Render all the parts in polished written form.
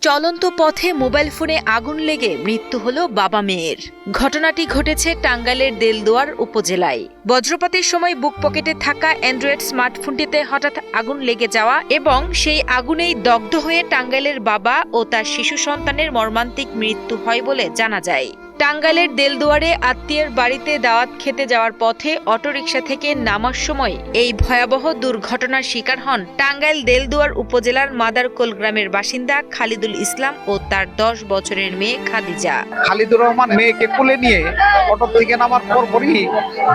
চলন্ত পথে মোবাইল ফোনে আগুন লেগে মৃত্যু হলো বাবা মেয়ের। ঘটনাটি ঘটেছে টাঙ্গাইলের দেলদুয়ার উপজেলায়। বজ্রপাতের সময় বুক পকেটে থাকা অ্যান্ড্রয়েড স্মার্টফোনটিতে হঠাৎ আগুন লেগে যাওয়া এবং সেই আগুনেই দগ্ধ হয়ে টাঙ্গাইলের বাবা ও তার শিশু সন্তানের মর্মান্তিক মৃত্যু হয় বলে জানা যায়। টাঙ্গাইলের দেলদুয়ারে আত্মীয়ের বাড়িতে দাওয়াত খেতে যাওয়ার পথে অটোরিকশা থেকে নামার সময় এই ভয়াবহ দুর্ঘটনার শিকার হন টাঙ্গাইল দেলদুয়ার উপজেলার মাদারকোল গ্রামের বাসিন্দা খালিদুল ইসলাম ও তার 10 বছরের মেয়ে খাদিজা। খালিদুর রহমান মেয়েকে কোলে নিয়ে অটো থেকে নামার পরপরই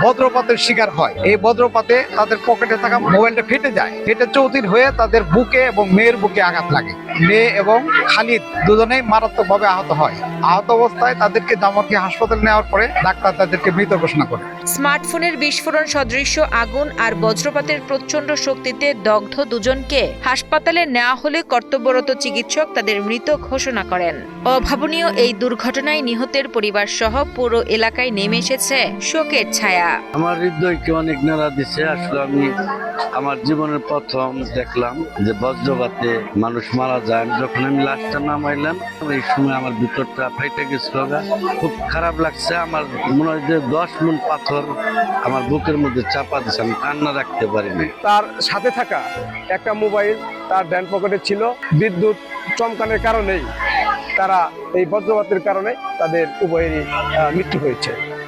বজ্রপাতের শিকার হয়। এই বজ্রপাতে তাদের পকেটে থাকা মোবাইলটা ফেটে যায়। ফেটে চৌচির হয়ে তাদের বুকে এবং মেয়ের বুকে আঘাত লাগে। মেয়ে এবং খালিদ দুজনেই মারাত্মকভাবে আহত হয়। আহত অবস্থায় তাদেরকে জামালপুর হাসপাতালে নেওয়ার পরে ডাক্তার তাদেরকে মৃত ঘোষণা করে। স্মার্টফোনের বিস্ফোরণ সদৃশ্য আগুন আর বজ্রপাতের প্রচণ্ড শক্তিতে দগ্ধ দুজনকে হাসপাতালে নেওয়া হলে কর্তব্যরত চিকিৎসক তাদের মৃত ঘোষণা করেন। অভাবনীয় এই দুর্ঘটনায় নিহতের পরিবার সহ পুরো এলাকায় নেমে এসেছে শোকের ছায়া। আমার হৃদয়কে অনেক নাড়া দিছে। আসলে আমি আমার জীবনের প্রথম দেখলাম যে বজ্রপাতে মানুষ মারা যায়। যখন আমি লাশটা নামাইলাম এই সময় আমার ভিতরটা ফাইটে গেছিল। খুব খারাপ লাগছে। আমার মনে হয় যে 10 মণ পাথর আমার বুকের মধ্যে চাপা দিচ্ছে। আমি কান্না রাখতে পারিনি। তার সাথে থাকা একটা মোবাইল তার ডান পকেটে ছিল। বিদ্যুৎ চমকানোর কারণেই তারা এই বজ্রপাতের কারণে তাদের উভয়েরই মৃত্যু হয়েছে।